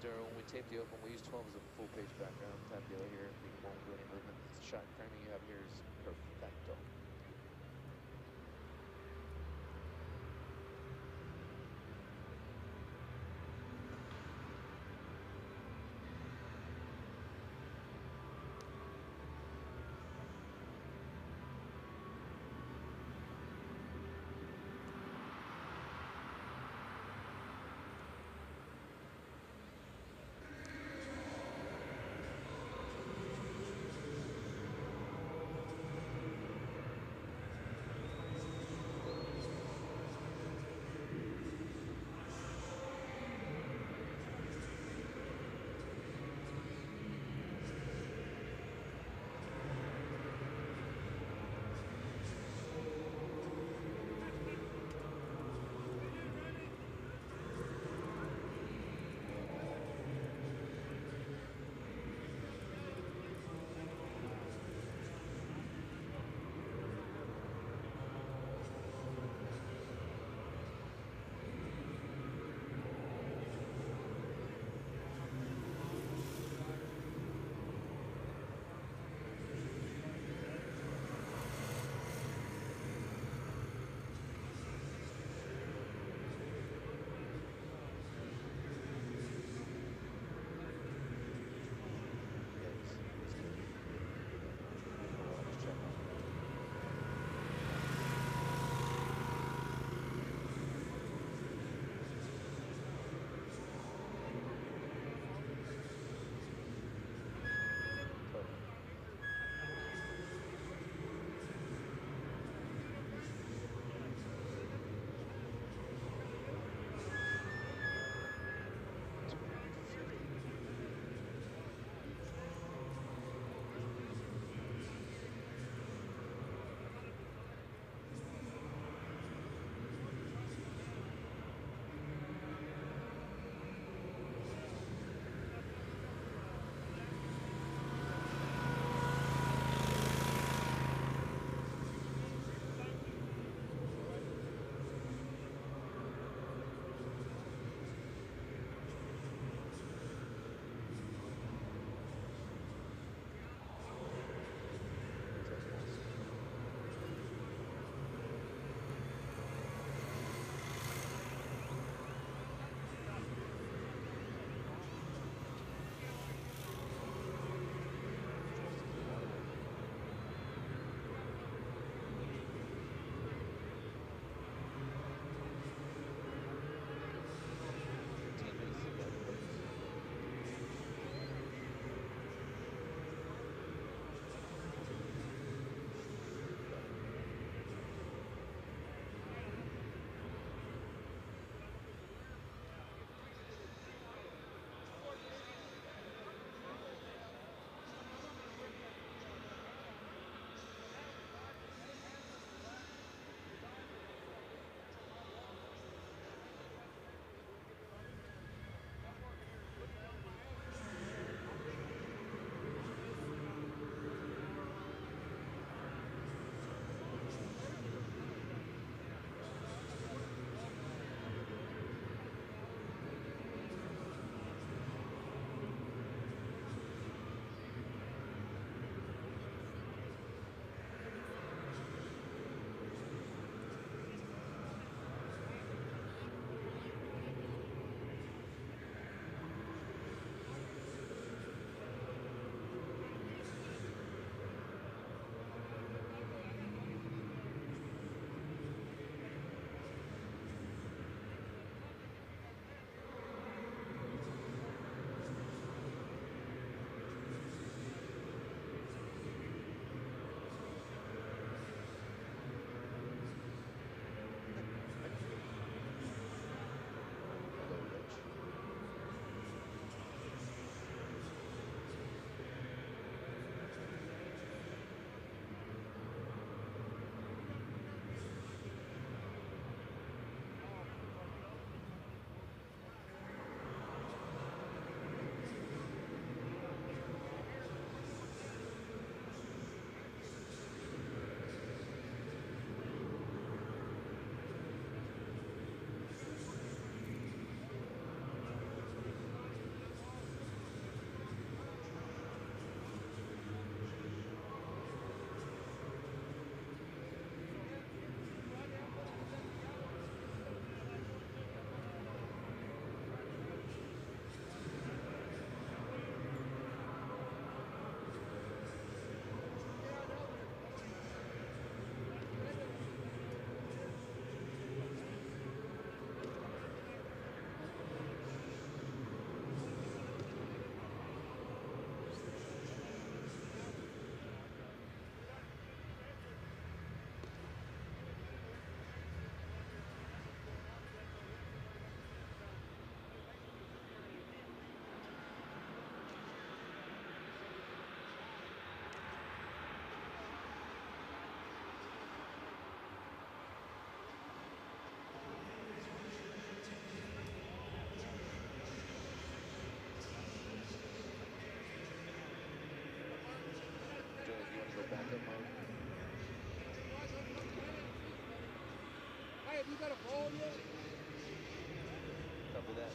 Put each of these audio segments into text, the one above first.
or when we taped the open, we use 12 as a full page background type deal here. We won't do any movement. The shot framing you have here is perfecto.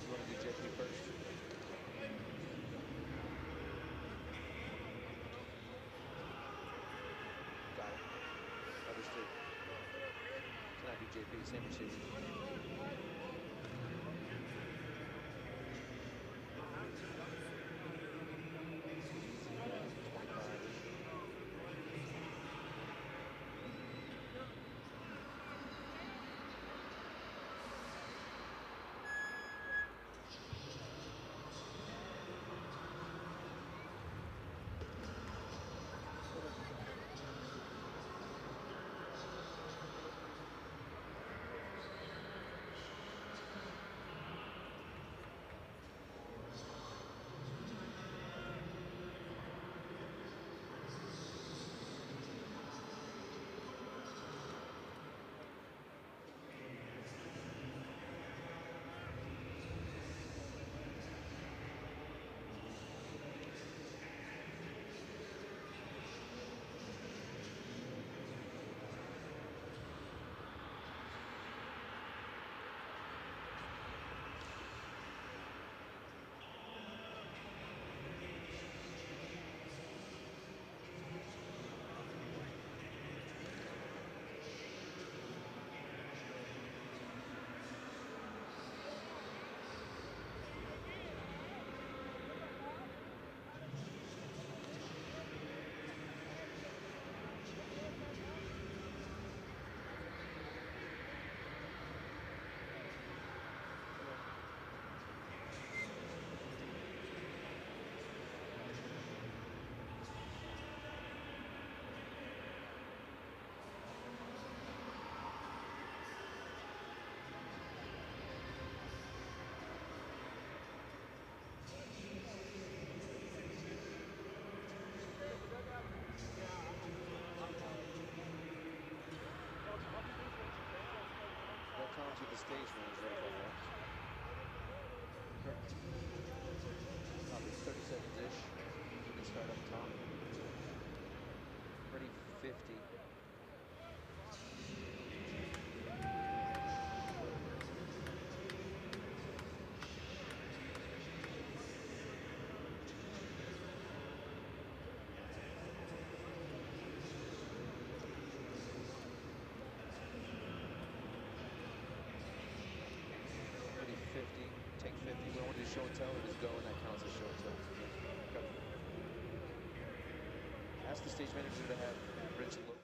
You want to do JP first? Got it. Understood. Can I do JP? Same procedure. 25-ish. That comes with the stage manager right above that. Correct. Probably 30 seconds-ish. We can start up top. Ready, 50. Ready, 50. Take 50. We don't want to do show and tell or just go and that counts as show and tell. Okay. Ask the stage manager to have Rich local.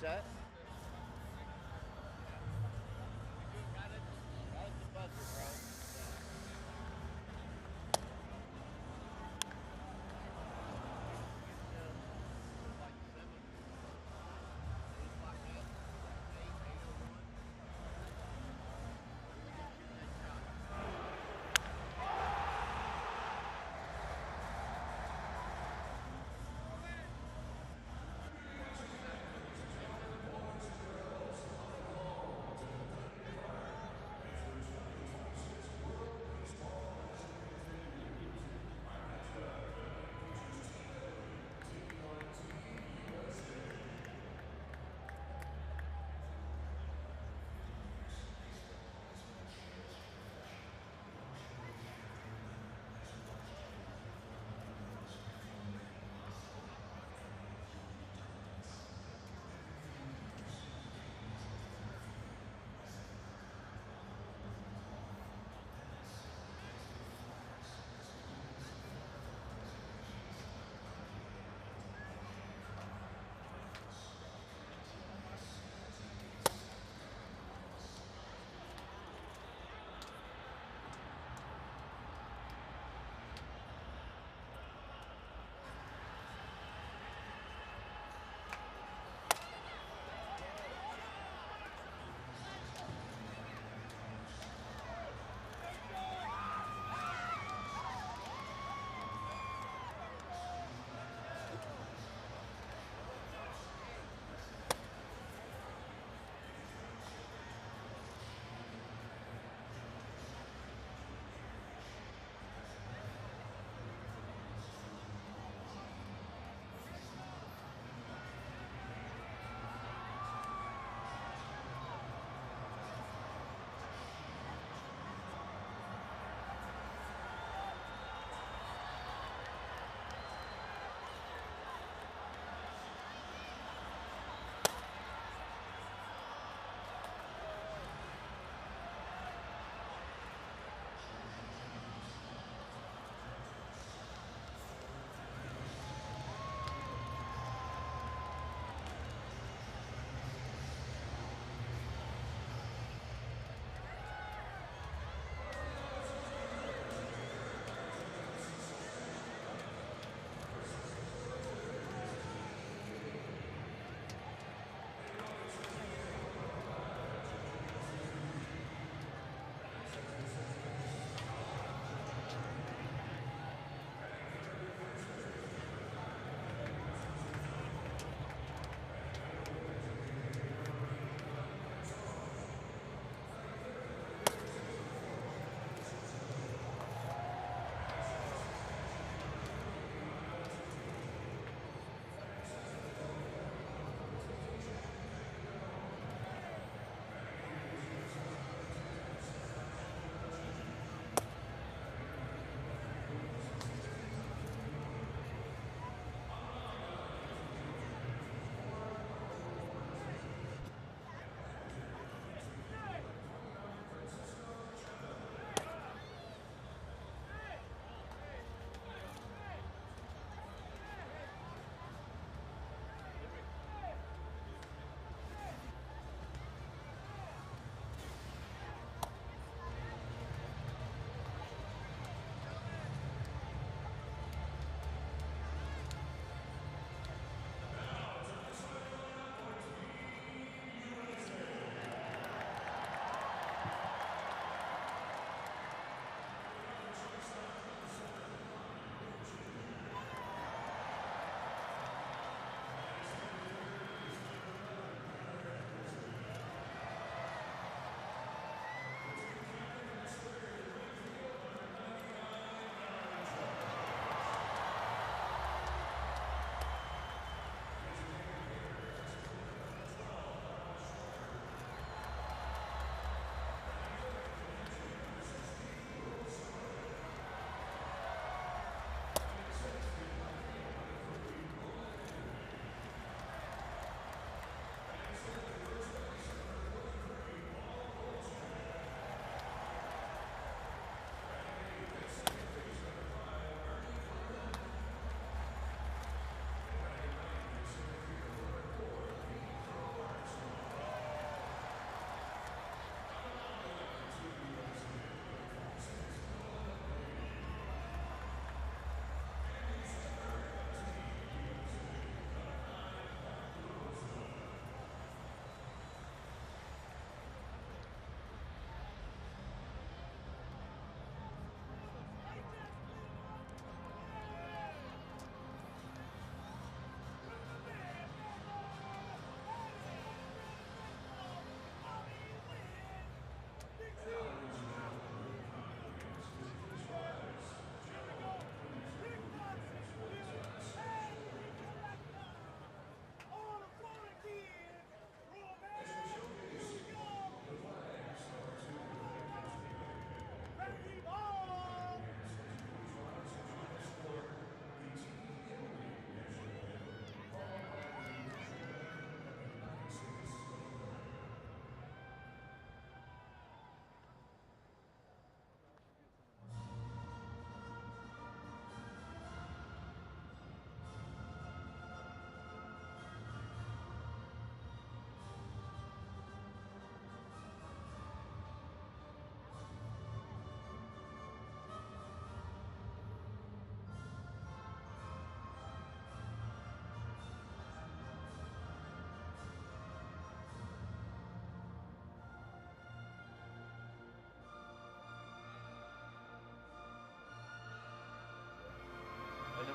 What's that? Right at the buzzer, bro.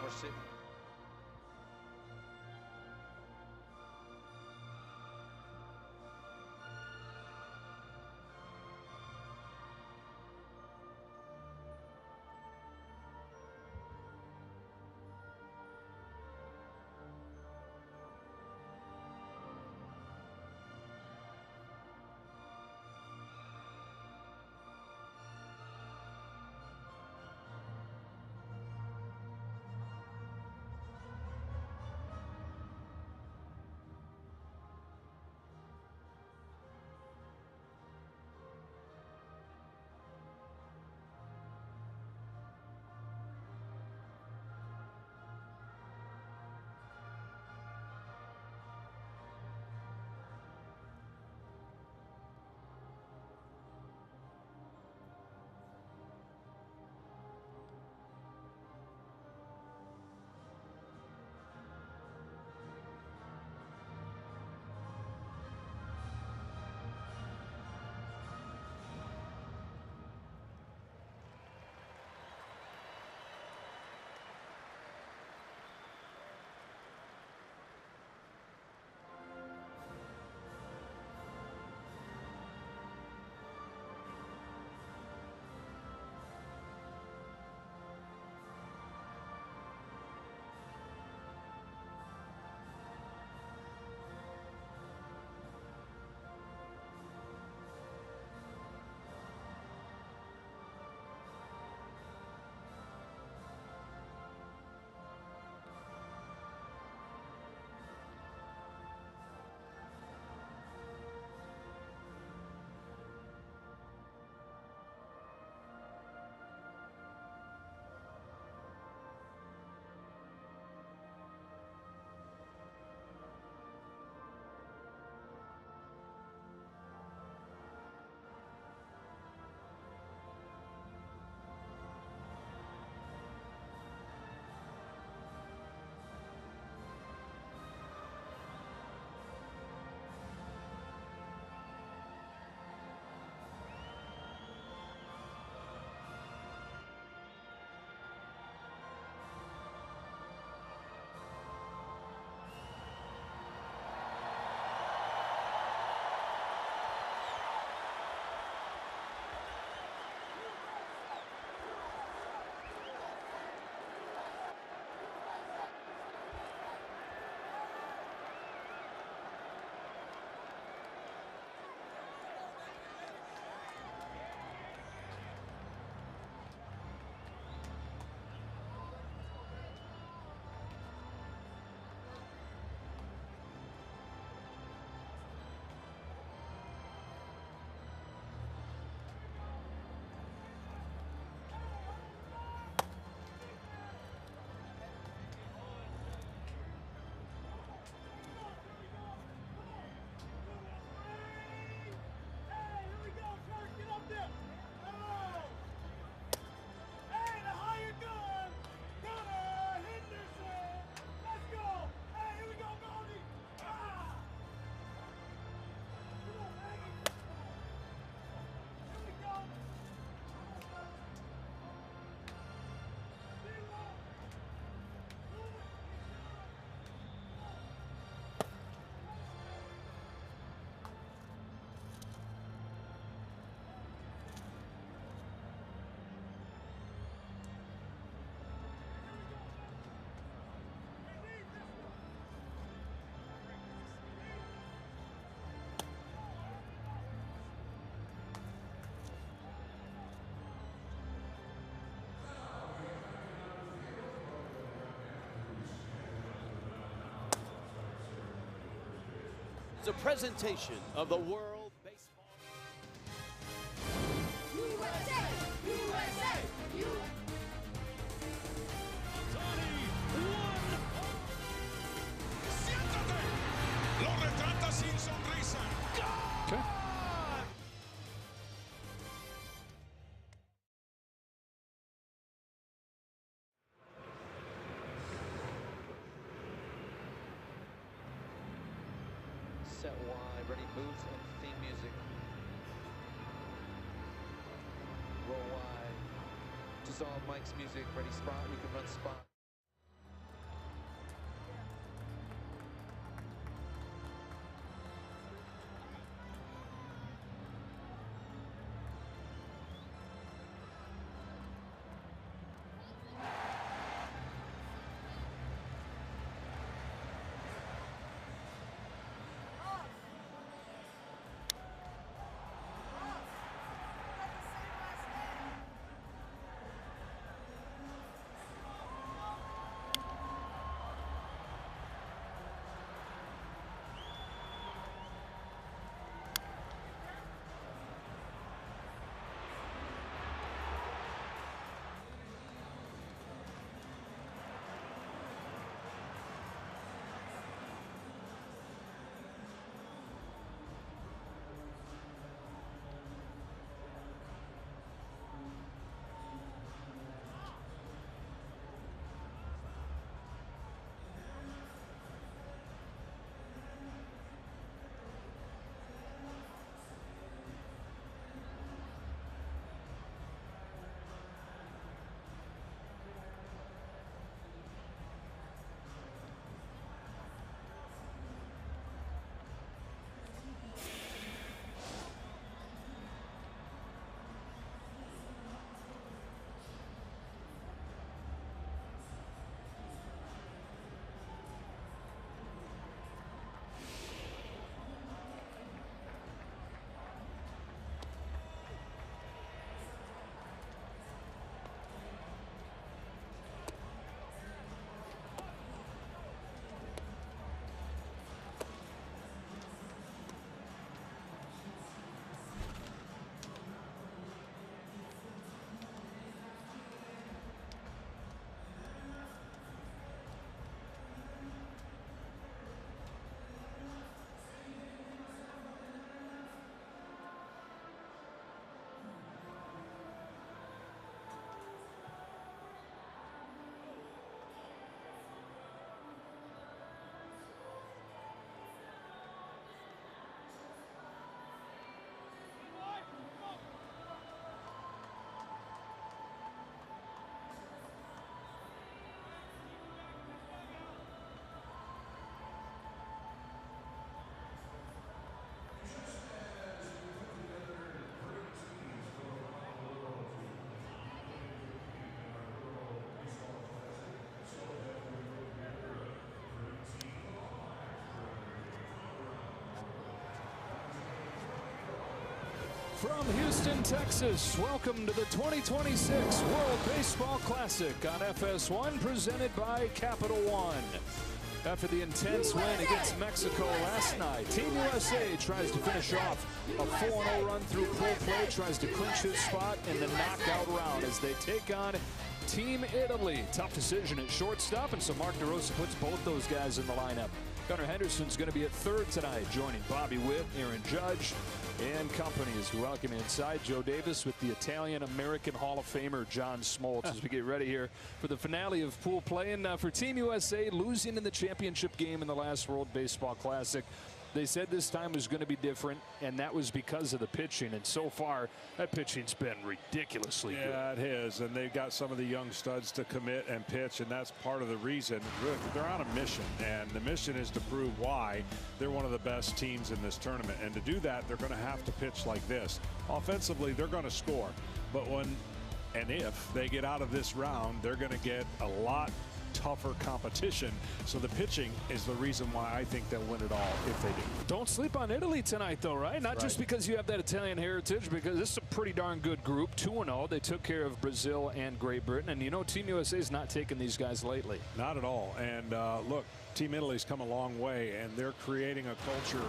we're sitting. It's a presentation of the World Baseball. USA! USA! ¡Siéntate! Lo retrata sin sonrisa. Okay. Set wide, ready moves and theme music. Roll wide. Just all Mike's music, ready spot, we can run spot. From Houston, Texas, welcome to the 2026 World Baseball Classic on FS1, presented by Capital One. After the intense win against Mexico last night, Team USA tries to finish off a 4-0 run through pool play, tries to clinch his spot in the knockout round as they take on Team Italy. Tough decision at shortstop, and so Mark DeRosa puts both those guys in the lineup. Gunnar Henderson's going to be at third tonight, joining Bobby Witt, Aaron Judge, and company as we welcome inside Joe Davis with the Italian-American Hall of Famer John Smoltz as we get ready here for the finale of pool play. And for Team USA, losing in the championship game in the last World Baseball Classic, they said this time was going to be different, and that was because of the pitching. And so far, that pitching's been ridiculously good. Yeah, it is. And they've got some of the young studs to commit and pitch, and that's part of the reason. They're on a mission, and the mission is to prove why they're one of the best teams in this tournament. And to do that, they're going to have to pitch like this. Offensively, they're going to score. But when and if they get out of this round, they're going to get a lot tougher competition. So the pitching is the reason why I think they'll win it all if they do. Don't sleep on Italy tonight, though, right? Not just because you have that Italian heritage, because this is a pretty darn good group. 2-0. They took care of Brazil and Great Britain. And, you know, Team USA is not taking these guys lightly. Not at all. And look, Team Italy's come a long way, and they're creating a culture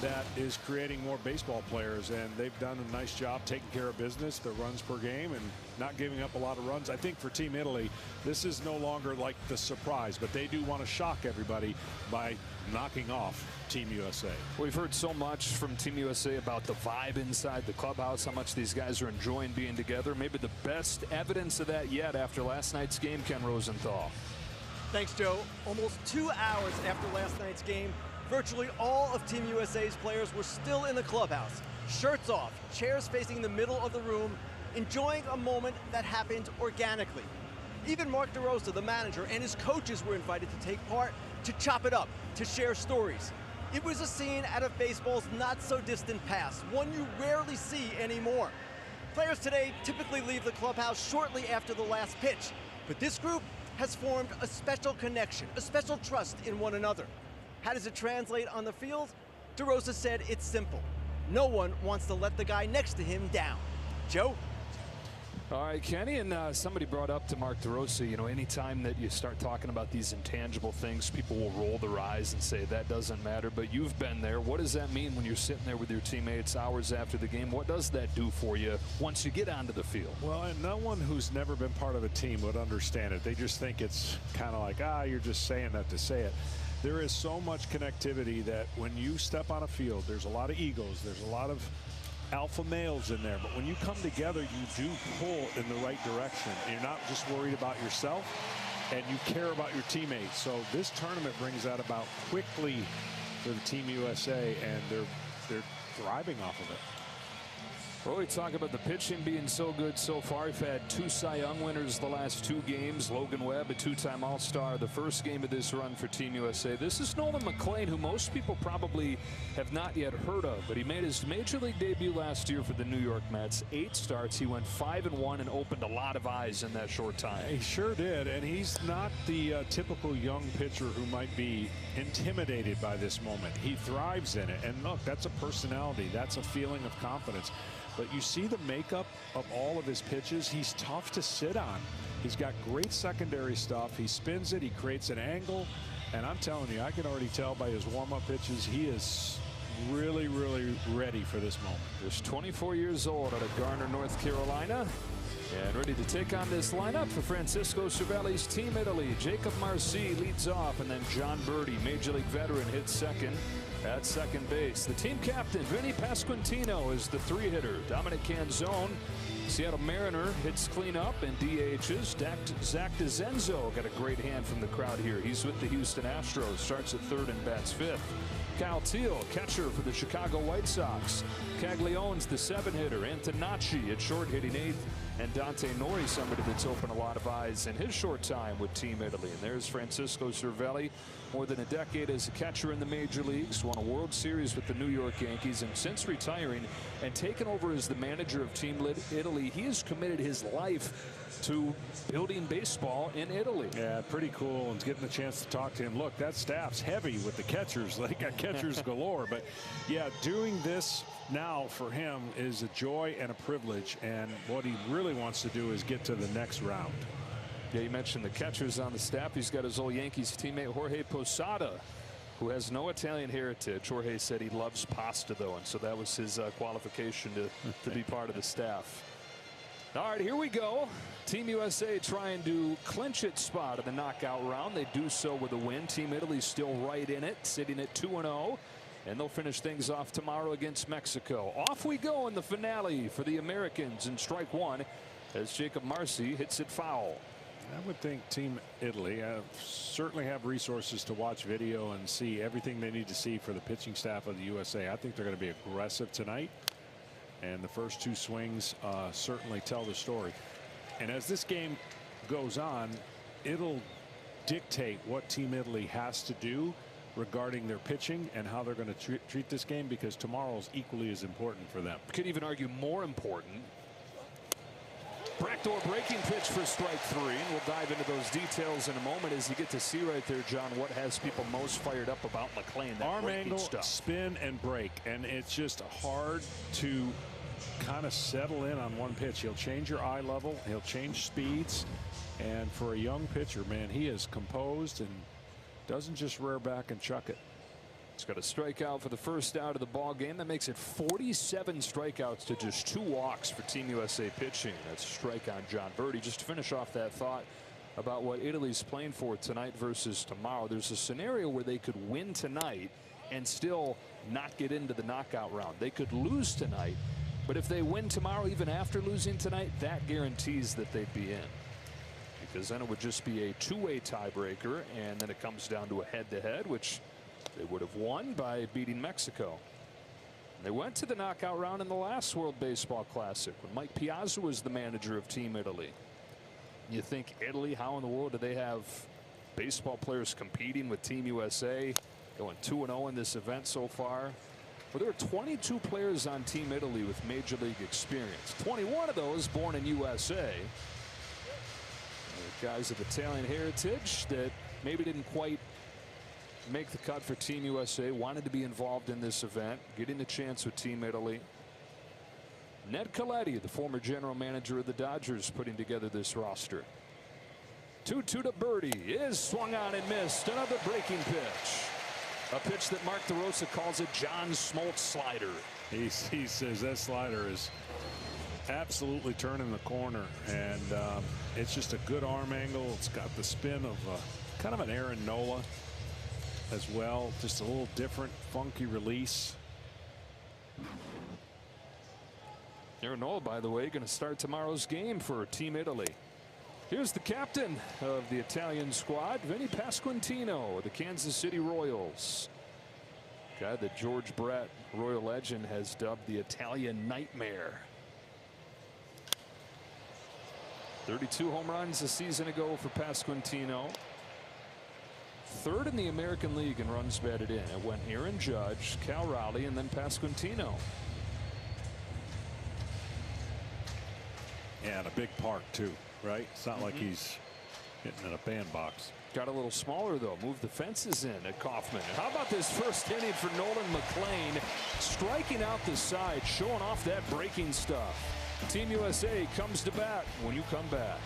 that is creating more baseball players, and they've done a nice job taking care of business, the runs per game, and not giving up a lot of runs. I think for Team Italy, this is no longer like the surprise, but they do want to shock everybody by knocking off Team USA. We've heard so much from Team USA about the vibe inside the clubhouse, how much these guys are enjoying being together. Maybe the best evidence of that yet after last night's game, Ken Rosenthal. Thanks, Joe. Almost 2 hours after last night's game, virtually all of Team USA's players were still in the clubhouse, shirts off, chairs facing the middle of the room, enjoying a moment that happened organically. Even Mark DeRosa, the manager, and his coaches were invited to take part, to chop it up, to share stories. It was a scene out of baseball's not-so-distant past, one you rarely see anymore. Players today typically leave the clubhouse shortly after the last pitch, but this group has formed a special connection, a special trust in one another. How does it translate on the field? DeRosa said it's simple. No one wants to let the guy next to him down. Joe? All right, Kenny, and somebody brought up to Mark DeRosa, you know, anytime that you start talking about these intangible things, people will roll their eyes and say that doesn't matter, but you've been there. What does that mean when you're sitting there with your teammates hours after the game? What does that do for you once you get onto the field? Well, and no one who's never been part of a team would understand it. They just think it's kind of like, you're just saying that to say it. There is so much connectivity that when you step on a field, there's a lot of egos, there's a lot of alpha males in there, but when you come together, you do pull in the right direction. You're not just worried about yourself, and you care about your teammates. So this tournament brings that about quickly for the Team USA, and they're thriving off of it. Well, we talk about the pitching being so good so far. We've had 2 Cy Young winners the last 2 games. Logan Webb, a 2-time All-Star, the first game of this run for Team USA. This is Nolan McLean, who most people probably have not yet heard of, but he made his Major League debut last year for the New York Mets. 8 starts. He went 5-1 and opened a lot of eyes in that short time. He sure did, and he's not the typical young pitcher who might be intimidated by this moment. He thrives in it, and look, that's a personality. That's a feeling of confidence. But you see the makeup of all of his pitches. He's tough to sit on. He's got great secondary stuff. He spins it. He creates an angle. And I'm telling you, I can already tell by his warm-up pitches, he is really, really ready for this moment. Just 24 years old out of Garner, North Carolina. And ready to take on this lineup for Francisco Cervelli's Team Italy. Jacob Marcy leads off, and then John Birdie, Major League veteran, hits second. At second base, the team captain, Vinny Pasquantino, is the 3-hitter. Dominic Canzone, Seattle Mariner, hits cleanup and DHs. Zach DeZenzo got a great hand from the crowd here. He's with the Houston Astros, starts at third and bats fifth. Kyle Teal, catcher for the Chicago White Sox. Caglione's the 7-hitter. Antonacci at short, hitting eighth. And Dante Nori, somebody that's opened a lot of eyes in his short time with Team Italy. And there's Francisco Cervelli, more than a decade as a catcher in the major leagues, won a World Series with the New York Yankees, and since retiring and taken over as the manager of Team Italy, he has committed his life to building baseball in Italy. Yeah, pretty cool, and getting the chance to talk to him. Look, that staff's heavy with the catchers. They got catchers galore. But yeah, doing this now for him is a joy and a privilege, and what he really wants to do is get to the next round. Yeah, you mentioned the catchers on the staff. He's got his old Yankees teammate Jorge Posada, who has no Italian heritage. Jorge said he loves pasta, though, and so that was his qualification to be part of the staff. All right, here we go. Team USA trying to clinch its spot in the knockout round. They do so with a win. Team Italy still right in it, sitting at 2-0. And they'll finish things off tomorrow against Mexico. Off we go in the finale for the Americans in strike one as Jacob Marcy hits it foul. I would think Team Italy certainly have resources to watch video and see everything they need to see for the pitching staff of the USA. I think they're going to be aggressive tonight. And the first two swings certainly tell the story. And as this game goes on, it'll dictate what Team Italy has to do regarding their pitching and how they're going to treat this game, because tomorrow's equally as important for them. Could even argue more important. Backdoor breaking pitch for strike three, and we'll dive into those details in a moment as you get to see right there, John, what has people most fired up about McLean. That arm angle, stuff. spin, and break, and it's just hard to kind of settle in on one pitch. He'll change your eye level, he'll change speeds, and for a young pitcher, man, he is composed and doesn't just rear back and chuck it. He's got a strikeout for the first out of the ball game. That makes it 47 strikeouts to just 2 walks for Team USA pitching. That's a strike on John Birdie. Just to finish off that thought about what Italy's playing for tonight versus tomorrow, there's a scenario where they could win tonight and still not get into the knockout round. They could lose tonight, but if they win tomorrow, even after losing tonight, that guarantees that they'd be in. Because then it would just be a two-way tiebreaker, and then it comes down to a head-to-head, which they would have won by beating Mexico. They went to the knockout round in the last World Baseball Classic when Mike Piazza was the manager of Team Italy. You think Italy, how in the world do they have baseball players competing with Team USA, going 2-0 in this event so far? Well, there are 22 players on Team Italy with Major League experience. 21 of those born in USA. Guys of Italian heritage that maybe didn't quite make the cut for Team USA, wanted to be involved in this event, getting a chance with Team Italy. Ned Colletti, the former general manager of the Dodgers, putting together this roster. 2-2 to Birdie is swung on and missed. Another breaking pitch. A pitch that Mark DeRosa calls a John Smoltz slider. He says that slider is absolutely turning the corner, and it's just a good arm angle. It's got the spin of kind of an Aaron Nola as well, just a little different, funky release. Aaron Nola, by the way, going to start tomorrow's game for Team Italy. Here's the captain of the Italian squad, Vinny Pasquantino of the Kansas City Royals. Guy that George Brett, Royal legend, has dubbed the Italian Nightmare. 32 home runs a season ago for Pasquantino. Third in the American League in runs batted in. It went Aaron Judge, Cal Raleigh, and then Pasquantino. Yeah, and a big park too, right? It's not like he's hitting in a bandbox. Got a little smaller though. Moved the fences in at Kauffman. And how about this first inning for Nolan McLean, striking out the side, showing off that breaking stuff. Team USA comes to bat when you come back.